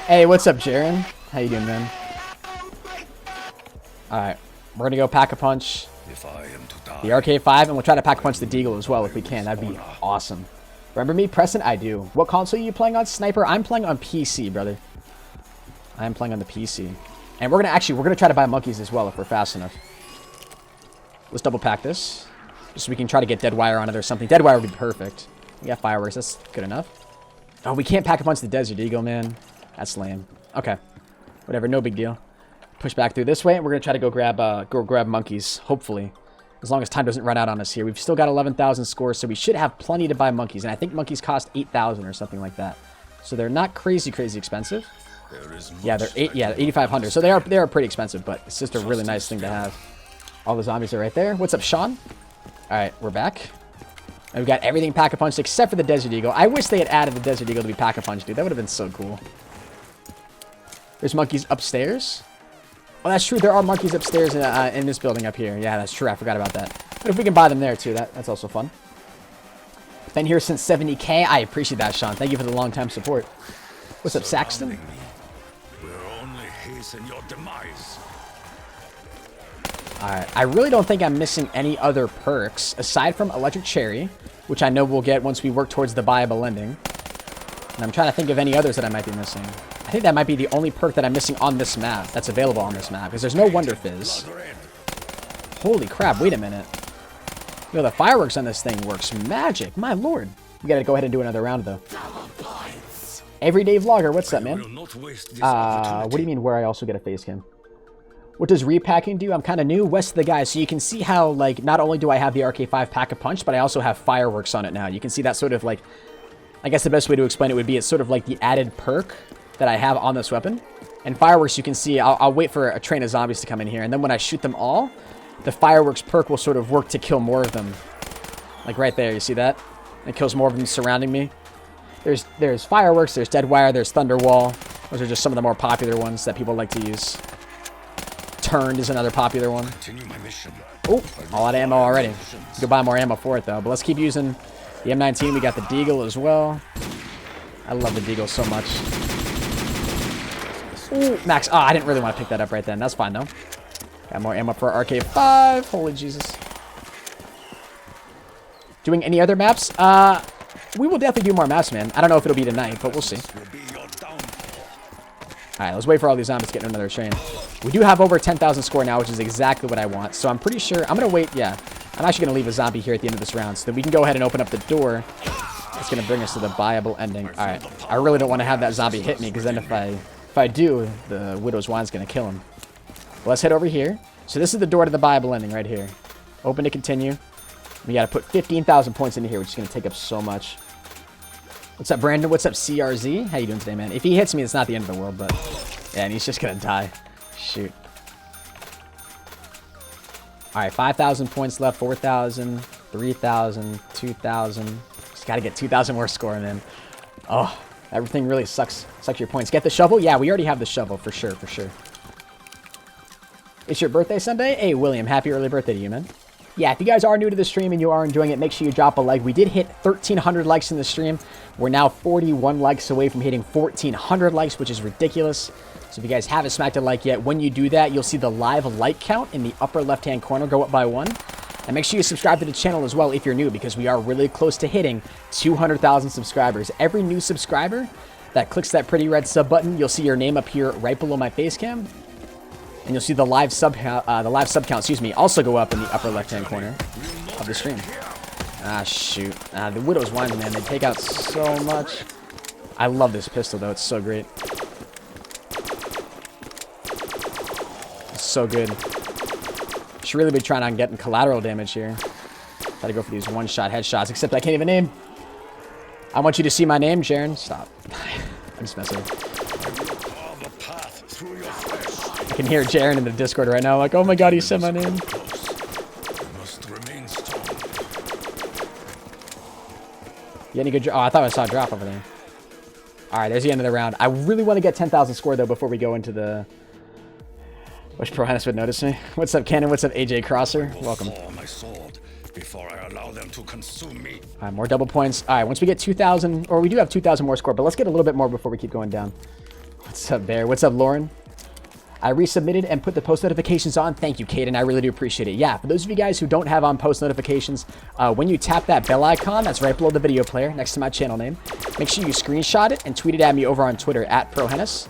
Hey, what's up, Jaren? How you doing, man? Alright, we're gonna go Pack-a-Punch the RK5, and we'll try to Pack-a-Punch the Deagle as well if we can. That'd be awesome. Remember me? Preston? I do. What console are you playing on, Sniper? I'm playing on PC, brother. I am playing on the PC. And we're gonna try to buy monkeys as well if we're fast enough. Let's double pack this. Just so we can try to get Deadwire on it or something. Deadwire would be perfect. We got fireworks. That's good enough. Oh, we can't Pack-a-Punch the Desert Eagle, man. That's lame. Okay. Whatever. No big deal. Push back through this way, and we're going to try to go grab monkeys, hopefully. As long as time doesn't run out on us here. We've still got 11,000 scores, so we should have plenty to buy monkeys. And I think monkeys cost 8,000 or something like that. So they're not crazy expensive. Yeah, they're 8,500. So they are pretty expensive, but it's just a really nice thing to have. All the zombies are right there. What's up, Sean? All right, we're back. And we got everything Pack-a-Punched except for the Desert Eagle. I wish they had added the Desert Eagle to be Pack-a-Punched, dude. That would have been so cool. There's monkeys upstairs. Oh, that's true. There are monkeys upstairs in this building up here. Yeah, that's true. I forgot about that. But if we can buy them there, too, that's also fun. Been here since 70K. I appreciate that, Sean. Thank you for the long-time support. What's up, Saxton? We'll only hasten your demise. Alright, I really don't think I'm missing any other perks aside from Electric Cherry, which I know we'll get once we work towards the buyable ending. And I'm trying to think of any others that I might be missing. I think that might be the only perk that I'm missing on this map, that's available on this map, because there's no Wonder Fizz. Holy crap, wait a minute. You know, the fireworks on this thing works magic, my lord. We gotta go ahead and do another round, though. Everyday Vlogger, what's up, man? What do you mean where I also get a face cam? What does repacking do? I'm kind of new. West of the guys. So you can see how, like, not only do I have the RK5 Pack-a-Punch, but I also have fireworks on it now. You can see that sort of, like, I guess the best way to explain it would be it's sort of like the added perk that I have on this weapon. And fireworks, you can see, I'll wait for a train of zombies to come in here. And then when I shoot them all, the fireworks perk will sort of work to kill more of them. Like right there, you see that? It kills more of them surrounding me. There's fireworks, there's Deadwire, there's Thunderwall. Those are just some of the more popular ones that people like to use. Turned is another popular one. Oh, a lot of ammo already. You can buy more ammo for it, though. But let's keep using the M19. We got the Deagle as well. I love the Deagle so much. Ooh, max. Oh, I didn't really want to pick that up right then. That's fine, though. Got more ammo for RK5. Holy Jesus. Doing any other maps? We will definitely do more maps, man. I don't know if it'll be tonight, but we'll see. Alright, let's wait for all these zombies to get in another train. We do have over 10,000 score now, which is exactly what I want. So I'm pretty sure... I'm going to wait, yeah. I'm actually going to leave a zombie here at the end of this round so that we can go ahead and open up the door. It's going to bring us to the buyable ending. Alright, I really don't want to have that zombie hit me, because then if I do, the Widow's Wine's going to kill him. Well, let's head over here. So this is the door to the buyable ending right here. Open to continue. We got to put 15,000 points into here, which is going to take up so much. What's up, Brandon? What's up, CRZ? How you doing today, man? If he hits me, it's not the end of the world, but... Yeah, and he's just gonna die. Shoot. Alright, 5,000 points left. 4,000, 3,000, 2,000. Just gotta get 2,000 more score, man. Oh, Everything really sucks your points. Get the shovel? Yeah, we already have the shovel, for sure, for sure. It's your birthday Sunday? Hey, William, happy early birthday to you, man. Yeah, if you guys are new to the stream and you are enjoying it, make sure you drop a like. We did hit 1,300 likes in the stream. We're now 41 likes away from hitting 1,400 likes, which is ridiculous. So if you guys haven't smacked a like yet, when you do that, you'll see the live like count in the upper left-hand corner go up by 1. And make sure you subscribe to the channel as well if you're new, because we are really close to hitting 200,000 subscribers. Every new subscriber that clicks that pretty red sub button, you'll see your name appear right below my face cam. And you'll see the live sub count, also go up in the upper left-hand corner of the stream. Ah, shoot. The Widow's Wines, man, they take out so much. I love this pistol, though. It's so great. It's so good. Should really be trying on getting collateral damage here. Gotta go for these one-shot headshots, except I can't even aim. I want you to see my name, Jaren. Stop. I'm just messing. I can hear Jaren in the Discord right now, like, oh my god, he said my name. You any good? Oh, I thought I saw a drop over there. Alright, there's the end of the round. I really want to get 10,000 score, though, before we go into the... Wish ProHype would notice me. What's up, Cannon? What's up, AJ Crosser? Welcome. Alright, more double points. Alright, once we get 2,000, or we do have 2,000 more score, but let's get a little bit more before we keep going down. What's up, Bear? What's up, Lauren? I resubmitted and put the post notifications on. Thank you, Caden. I really do appreciate it. Yeah, for those of you guys who don't have on post notifications, when you tap that bell icon that's right below the video player next to my channel name, make sure you screenshot it and tweet it at me over on Twitter at proHype,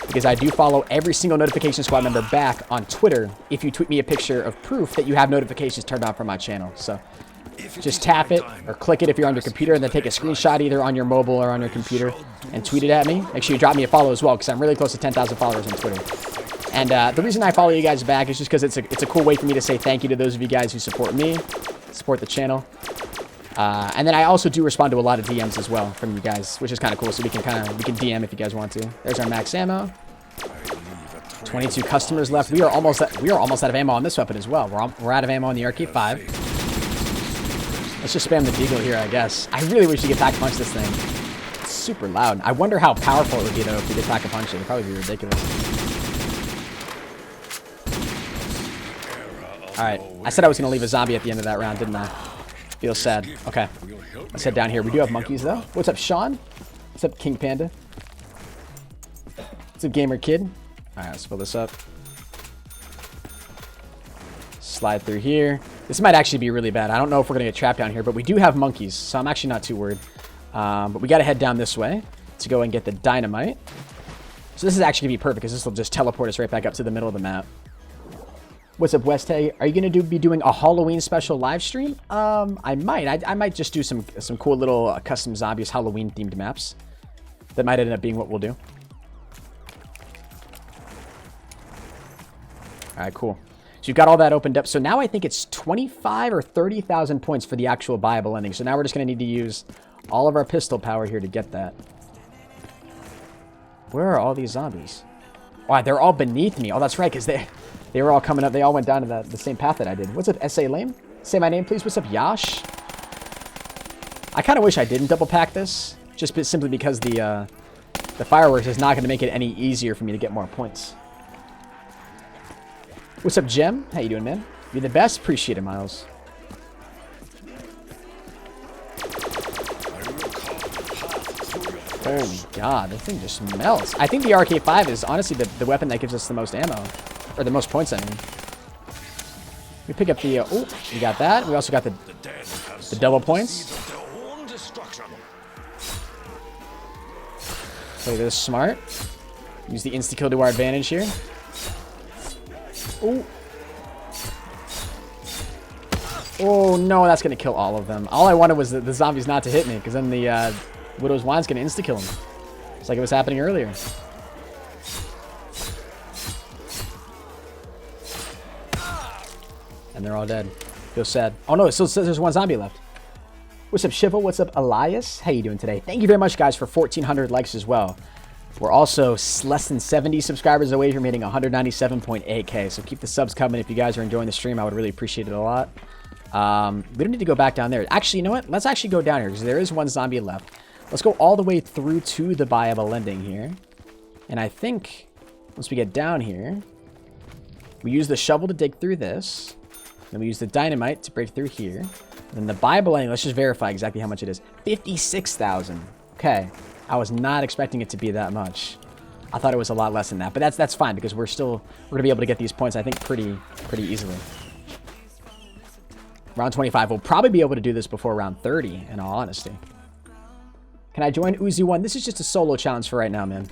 because I do follow every single notification squad member back on Twitter if you tweet me a picture of proof that you have notifications turned on for my channel. So just tap it or click it if you're on your computer, and then take a screenshot either on your mobile or on your computer and tweet it at me. Make sure you drop me a follow as well, because I'm really close to 10,000 followers on Twitter. And the reason I follow you guys back is just because it's a cool way for me to say thank you to those of you guys who support me, support the channel. And then I also do respond to a lot of DMs as well from you guys, which is kind of cool. So we can DM if you guys want to. There's our max ammo. 22 customers left. We are almost out of ammo on this weapon as well. We're out of ammo on the RK5. Let's just spam the deagle here, I guess. I really wish you could pack-a-punch this thing. It's super loud. I wonder how powerful it would be, though, if we could pack-a-punch it. It'd probably be ridiculous. Alright, I said I was going to leave a zombie at the end of that round, didn't I? Feels sad. Okay, let's head down here. We do have monkeys, though. What's up, Sean? What's up, King Panda? What's up, Gamer Kid? Alright, let's fill this up. Slide through here. This might actually be really bad. I don't know if we're going to get trapped down here, but we do have monkeys, so I'm actually not too worried. But we got to head down this way to go and get the dynamite. So this is actually going to be perfect, because this will just teleport us right back up to the middle of the map. What's up, West Hay? Are you going to be doing a Halloween special live stream? I might. I might just do some cool little custom zombies Halloween themed maps. That might end up being what we'll do. Alright, cool. So you've got all that opened up. So now I think it's 25 or 30,000 points for the actual viable ending. So now we're just going to need to use all of our pistol power here to get that. Where are all these zombies? Wow, they're all beneath me. Oh, that's right, because they were all coming up. They all went down to the same path that I did. What's up, S.A. Lame? Say my name, please. What's up, Yash? I kind of wish I didn't double pack this, just simply because the fireworks is not going to make it any easier for me to get more points. What's up, Jem? How you doing, man? You're the best. Appreciate it, Miles. Holy God, this thing just melts. I think the RK5 is honestly the weapon that gives us the most ammo. Or the most points, I mean. We pick up the... oh, we got that. We also got the double points. Play this smart. Use the insta-kill to our advantage here. Oh. Oh, no, that's going to kill all of them. All I wanted was the zombies not to hit me, because then the Widow's Wine's going to insta-kill them. Just like it was happening earlier. And they're all dead. Feels sad. Oh, no, it still says there's one zombie left. What's up, Shiva? What's up, Elias? How you doing today? Thank you very much, guys, for 1,400 likes as well. We're also less than 70 subscribers away from hitting 197.8k. So keep the subs coming. If you guys are enjoying the stream, I would really appreciate it a lot. We don't need to go back down there. Actually, you know what? Let's actually go down here, because there is one zombie left. Let's go all the way through to the buyable ending here. And I think once we get down here, we use the shovel to dig through this. Then we use the dynamite to break through here. Then the buyable ending, let's just verify exactly how much it is. 56,000. Okay. I was not expecting it to be that much. I thought it was a lot less than that. But that's fine because we're going to be able to get these points, I think, pretty easily. Round 25. We'll probably be able to do this before round 30, in all honesty. Can I join Uzi 1? This is just a solo challenge for right now, man.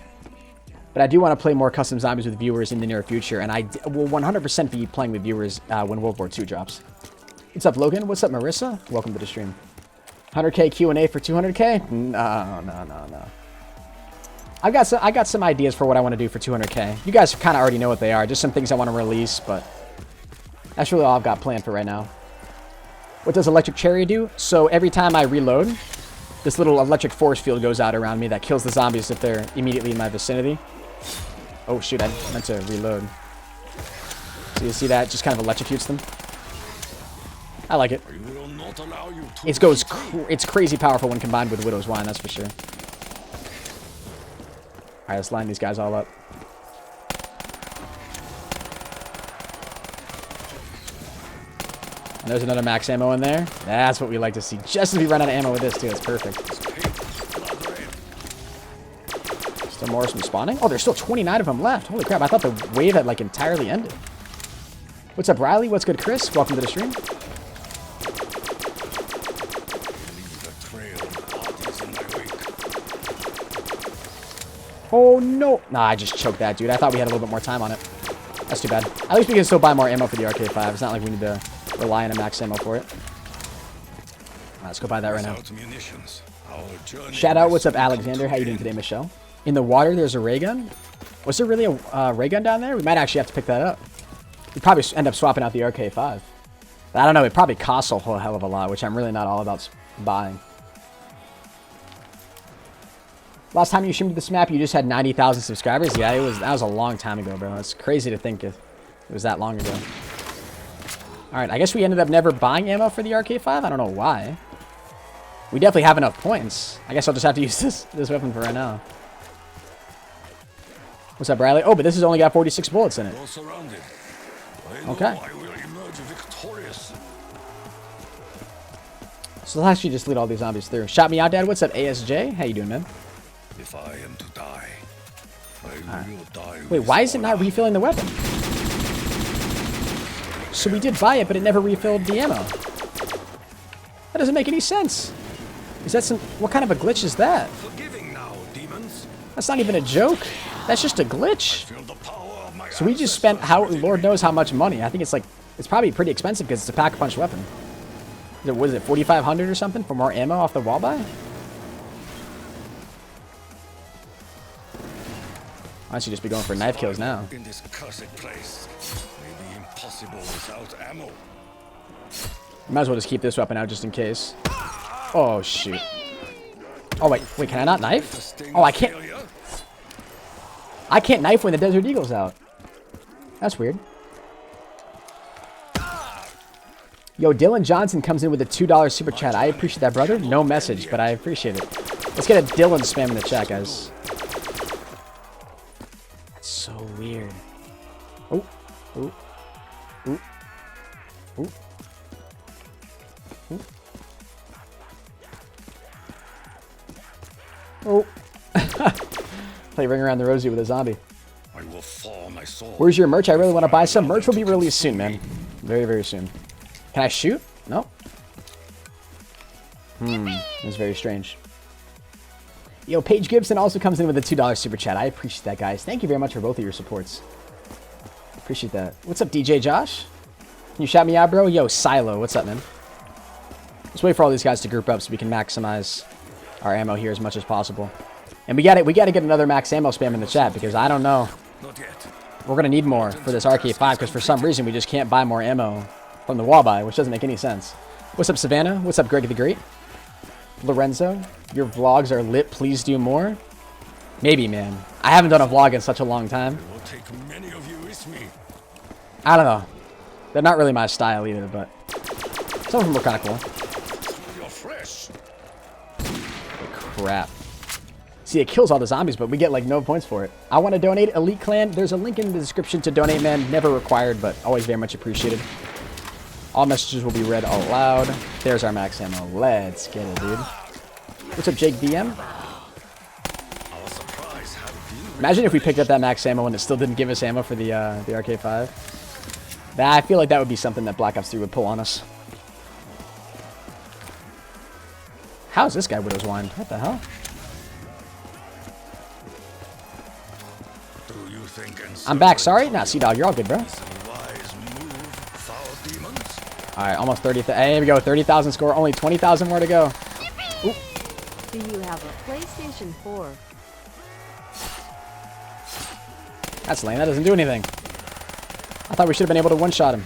But I do want to play more custom zombies with viewers in the near future. And I will 100% be playing with viewers when World War II drops. What's up, Logan? What's up, Marissa? Welcome to the stream. 100k Q&A for 200k? No. I got some ideas for what I want to do for 200k. You guys kind of already know what they are. Just some things I want to release, but that's really all I've got planned for right now. What does Electric Cherry do? So every time I reload, this little electric force field goes out around me that kills the zombies if they're immediately in my vicinity. Oh shoot, I meant to reload. So you see that? Just kind of electrocutes them. I like it. It's crazy powerful when combined with Widow's Wine, that's for sure. Alright, let's line these guys all up. And there's another max ammo in there. That's what we like to see. Just as we run out of ammo with this, too. That's perfect. Still more of them spawning? Oh, there's still 29 of them left. Holy crap, I thought the wave had, like, entirely ended. What's up, Riley? What's good, Chris? Welcome to the stream. Oh, no. Nah, I just choked that, dude. I thought we had a little bit more time on it. That's too bad. At least we can still buy more ammo for the RK5. It's not like we need to rely on a max ammo for it. Right, let's go buy that right now. Shout out. What's up, Alexander? How you doing today, Michelle? In the water, there's a ray gun. Was there really a ray gun down there? We might actually have to pick that up. We'd probably end up swapping out the RK5. But I don't know. It probably costs a whole hell of a lot, which I'm really not all about buying. Last time you streamed this map, you just had 90,000 subscribers. Yeah, that was a long time ago, bro. It's crazy to think it was that long ago. All right, I guess we ended up never buying ammo for the RK5. I don't know why. We definitely have enough points. I guess I'll just have to use this weapon for right now. What's up, Bradley? Oh, but this has only got 46 bullets in it. Okay. So let's actually just lead all these zombies through. Shot me out, Dad. What's up, ASJ? How you doing, man? If I am to die, I will die. Wait, why is it not refilling the weapon? So we did buy it, but it never refilled the ammo. That doesn't make any sense. Is that some... What kind of a glitch is that? That's not even a joke. That's just a glitch. So we just spent Lord knows how much money. I think it's like... It's probably pretty expensive because it's a pack-a-punch weapon. What is it, 4,500 or something for more ammo off the wall buy? I should just be going for knife kills now. In this cursed place, may be impossible without ammo. Might as well just keep this weapon out just in case. Oh shoot! Oh wait, can I not knife? Oh, I can't. I can't knife when the Desert Eagle's out. That's weird. Yo, Dylan Johnson comes in with a $2 super chat. I appreciate that, brother. No message, but I appreciate it. Let's get a Dylan spam in the chat, guys. So weird. Oh, oh, oh, oh, oh. Oh. Play Ring Around the Rosie with a zombie. I will fall my soul. Where's your merch? I really want to buy some. Merch will be released soon, man. Very, very soon. Can I shoot? No. That's very strange. Yo, Paige Gibson also comes in with a $2 super chat. I appreciate that, guys. Thank you very much for both of your supports. Appreciate that. What's up, DJ Josh? Can you shout me out, bro? Yo, Silo. What's up, man? Let's wait for all these guys to group up so we can maximize our ammo here as much as possible. And we gotta get another max ammo spam in the chat because I don't know. Not yet. We're gonna need more for this RK5 because for some reason we just can't buy more ammo from the wall buy, which doesn't make any sense. What's up, Savannah? What's up, Greg the Great? Lorenzo, your vlogs are lit. Please do more. Maybe, man. I haven't done a vlog in such a long time. I will take many of you with me. I don't know. They're not really my style either, but some of them were kind of cool. You're fresh. crap. See, it kills all the zombies, but we get, like, no points for it. I want to donate Elite Clan. There's a link in the description to donate, man. Never required, but always very much appreciated. All messages will be read aloud. There's our max ammo. Let's get it, dude. What's up, Jake DM? Imagine if we picked up that max ammo and it still didn't give us ammo for the RK5. I feel like that would be something that Black Ops 3 would pull on us. How's this guy Widow's Wine? What the hell? I'm back, sorry? Nah, Sea-Dog, you're all good, bro. Alright, almost 30,000. Hey, here we go, 30,000 score. Only 20,000 more to go. Ooh. Do you have a PlayStation 4? That's lame. That doesn't do anything. I thought we should have been able to one-shot him.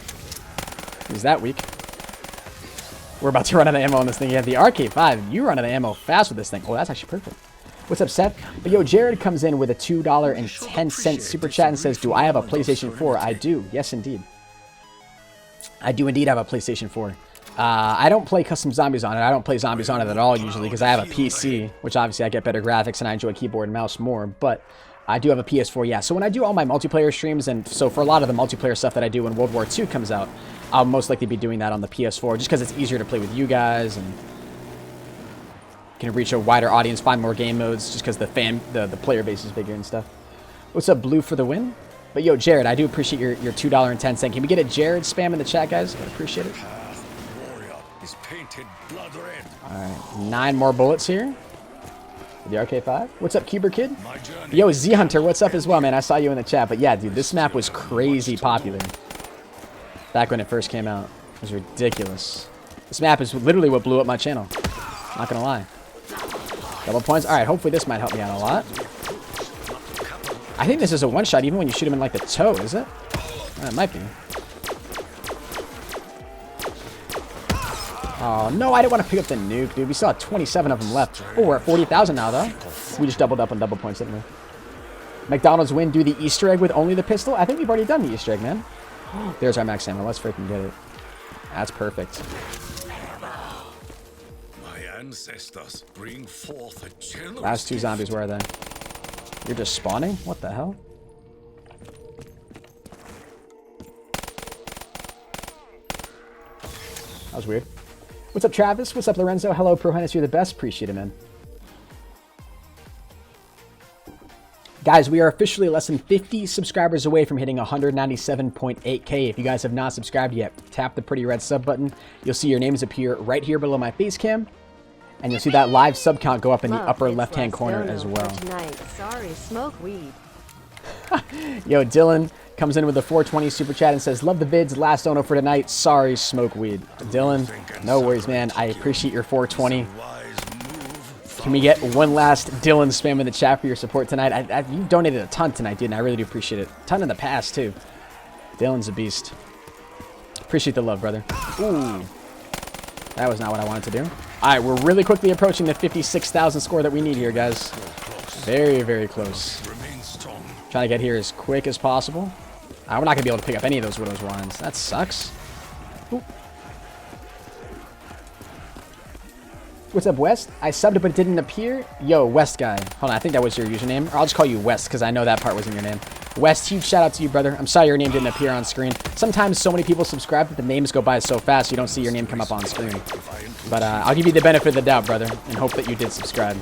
He's that weak. We're about to run out of ammo on this thing. You have the RK5. You run out of ammo fast with this thing. Oh, that's actually perfect. What's up, Seth? But yo, Jared comes in with a $2.10 super chat and says, do I have a PlayStation 4? I do. Yes, indeed. I do indeed have a PlayStation 4. I don't play custom zombies on it. I don't play zombies on it at all usually because I have a PC, which obviously I get better graphics and I enjoy keyboard and mouse more. But I do have a PS4, yeah. So when I do all my multiplayer streams, and so for a lot of the multiplayer stuff that I do when World War II comes out, I'll most likely be doing that on the PS4 just because it's easier to play with you guys and can reach a wider audience, find more game modes just because the player base is bigger and stuff. What's up, Blue for the win? But yo, Jared, I do appreciate your $2.10. Can we get a Jared spam in the chat, guys? I'd appreciate it. Alright, 9 more bullets here. The RK5. What's up, Cuber Kid? Yo, Z Hunter, what's up as well, man? I saw you in the chat. But yeah, dude, this map was crazy popular. Back when it first came out. It was ridiculous. This map is literally what blew up my channel. Not gonna lie. Double points. Alright, hopefully this might help me out a lot. I think this is a one-shot even when you shoot him in like the toe, is it? It might be. Oh, no, I didn't want to pick up the nuke, dude. We still have 27 of them left. Oh, we're at 40,000 now, though. We just doubled up on double points, didn't we? McDonald's win, do the Easter egg with only the pistol? I think we've already done the Easter egg, man. There's our max ammo. Let's freaking get it. That's perfect. My ancestors bring forth a generous Last 2 zombies, where are they? You're just spawning? What the hell? That was weird. What's up, Travis? What's up, Lorenzo? Hello, ProHype. You're the best. Appreciate it, man. Guys, we are officially less than 50 subscribers away from hitting 197.8K. If you guys have not subscribed yet, tap the pretty red sub button. You'll see your names appear right here below my face cam. And you'll see that live sub count go up in the upper left-hand corner as well. Sorry, smoke weed. Yo, Dylan comes in with a 420 super chat and says, love the vids, last dono for tonight. Sorry, smoke weed. Dylan, no worries, man. I appreciate your 420. Can we get one last Dylan spam in the chat for your support tonight? You've donated a ton tonight, dude, and I really do appreciate it. A ton in the past, too. Dylan's a beast. Appreciate the love, brother. Ooh. That was not what I wanted to do. All right, we're really quickly approaching the 56,000 score that we need here, guys. Very, very close. Trying to get here as quick as possible. We're not going to be able to pick up any of those Widow's Wines. That sucks. Ooh. What's up, West? I subbed, but it didn't appear. Yo, West guy. Hold on, I think that was your username. Or I'll just call you West, because I know that part wasn't your name. West, huge shout out to you, brother. I'm sorry your name didn't appear on screen. Sometimes so many people subscribe that the names go by so fast you don't see your name come up on screen. But I'll give you the benefit of the doubt, brother, and hope that you did subscribe.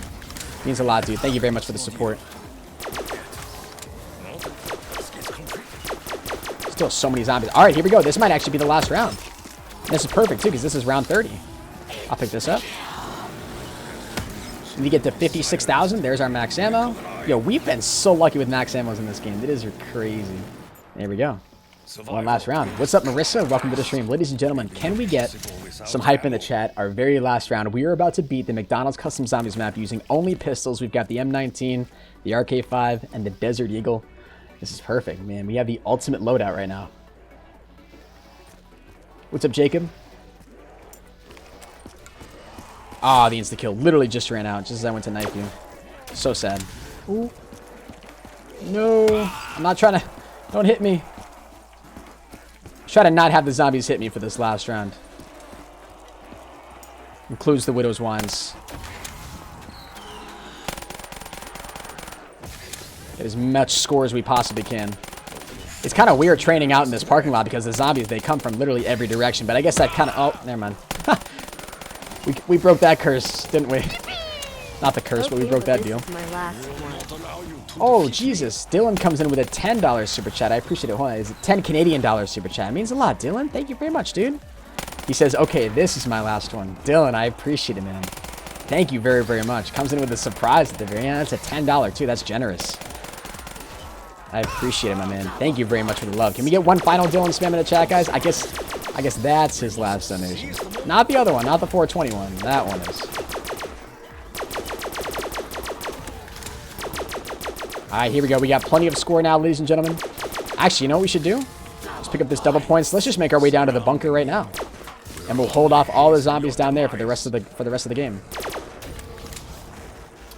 Means a lot, dude. Thank you very much for the support. Still so many zombies. All right, here we go. This might actually be the last round. And this is perfect, too, because this is round 30. I'll pick this up. We get to 56,000. There's our max ammo. Yo, we've been so lucky with max ammos in this game. It is crazy. There we go. One last round. What's up, Marissa? Welcome to the stream. Ladies and gentlemen, can we get some hype in the chat? Our very last round. We are about to beat the McDonald's Custom Zombies map using only pistols. We've got the M19, the RK5, and the Desert Eagle. This is perfect, man. We have the ultimate loadout right now. What's up, Jacob? Ah, the insta-kill literally just ran out, just as I went to knife you. So sad. Ooh. No. I'm not trying to... Don't hit me. Try to not have the zombies hit me for this last round. Includes the Widow's Wines. as much score as we possibly can. It's kind of weird training out in this parking lot because the zombies, they come from literally every direction. But I guess that kind of... Oh, never mind. we broke that curse, didn't we? Not the curse, but we broke that deal. My last one. Oh, Jesus. Dylan comes in with a $10 super chat. I appreciate it. Hold on. Is it 10 Canadian dollars super chat? It means a lot, Dylan. Thank you very much, dude. He says, okay, this is my last one. Dylan, I appreciate it, man. Thank you very, very much. Comes in with a surprise at the very end. That's a $10 too. That's generous. I appreciate it, my man. Thank you very much for the love. Can we get one final Dylan spam in the chat, guys? I guess that's his last donation. Not the other one, not the 421. That one is. All right, here we go. We got plenty of score now, ladies and gentlemen. Actually, you know what we should do? Let's pick up this double points. Let's just make our way down to the bunker right now, and we'll hold off all the zombies down there for the rest of the game.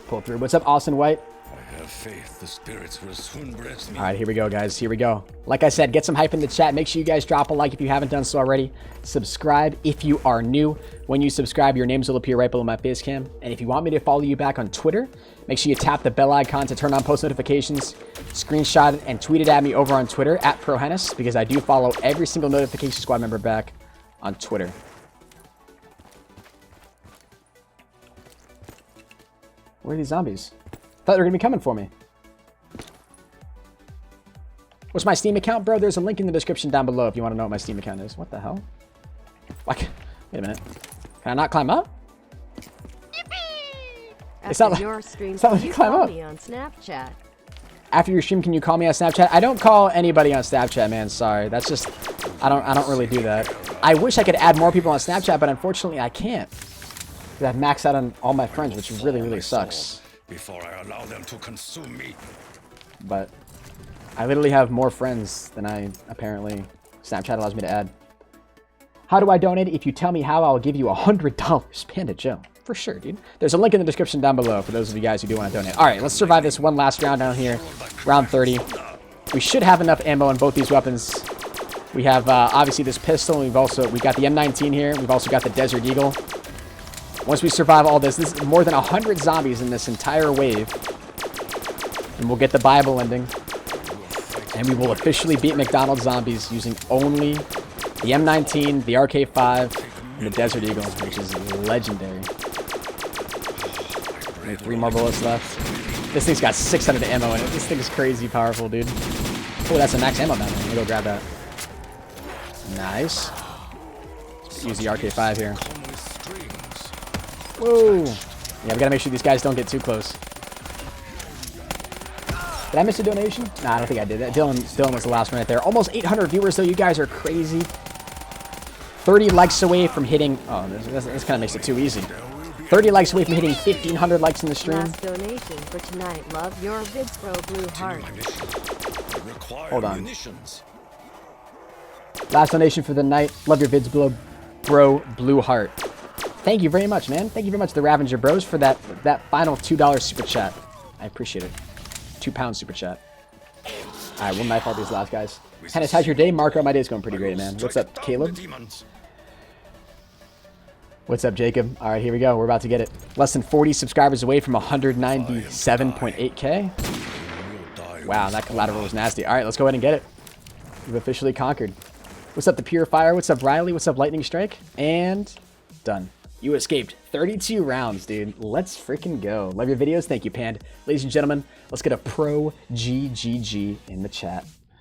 Pull through. What's up, Austin White? I have faith the spirits will soon bless me. All right, here we go, guys. Here we go. Like I said, get some hype in the chat. Make sure you guys drop a like if you haven't done so already. Subscribe if you are new. When you subscribe, your names will appear right below my face cam. And if you want me to follow you back on Twitter, make sure you tap the bell icon to turn on post notifications. Screenshot it and tweet it at me over on Twitter at proHennis, because I do follow every single notification squad member back on Twitter. Where are these zombies? Thought they were gonna be coming for me. What's my Steam account, bro? There's a link in the description down below if you want to know what my Steam account is. What the hell? Like, wait a minute. Can I not climb up? It's not like, it's not like you climb up. On Snapchat. After your stream, can you call me on Snapchat? I don't call anybody on Snapchat, man. Sorry. That's just, I don't really do that. I wish I could add more people on Snapchat, but unfortunately I can't. Because I've maxed out on all my friends, which really, really sucks. Before I allow them to consume me. But I literally have more friends than I apparently Snapchat allows me to add. How do I donate? If you tell me how, I'll give you $100. Panda Joe. For sure, dude. There's a link in the description down below for those of you guys who do want to donate. All right, let's survive this one last round down here. Round 30. We should have enough ammo on both these weapons. We have obviously this pistol. We got the M19 here. We've also got the Desert Eagle. Once we survive all this is more than 100 zombies in this entire wave. And we'll get the Bible ending. And we will officially beat McDonald's zombies using only the M19, the RK5, and the Desert Eagle, which is legendary. Only 3 more bullets left. This thing's got 600 ammo in it. This thing's crazy powerful, dude. Oh, that's a max ammo down there. Let me go grab that. Nice. Let's use the RK5 here. Whoa. Yeah, we gotta make sure these guys don't get too close. Did I miss a donation? Nah, I don't think I did. Dylan was the last one right there. Almost 800 viewers, though. You guys are crazy. 30 likes away from hitting... Oh, this kind of makes it too easy. 30 likes away from hitting 1,500 likes in the stream. Last donation for tonight. Love your vids, bro. Blue heart. Hold on. Last donation for the night. Love your vids, bro. Blue heart. Thank you very much, man. Thank you very much, the Ravager Bros, for that final $2 super chat. I appreciate it. £2 super chat. All right, we'll knife all these last guys. Hennis, how's your day? Marco, my day's going pretty great, man. What's up, Caleb? What's up, Jacob? All right, here we go. We're about to get it. Less than 40 subscribers away from 197.8K. Wow, that collateral was nasty. All right, let's go ahead and get it. We've officially conquered. What's up, the Purifier? What's up, Riley? What's up, Lightning Strike? And done. You escaped 32 rounds, dude. Let's freaking go. Love your videos. Thank you, Pand. Ladies and gentlemen, let's get a proGGG in the chat.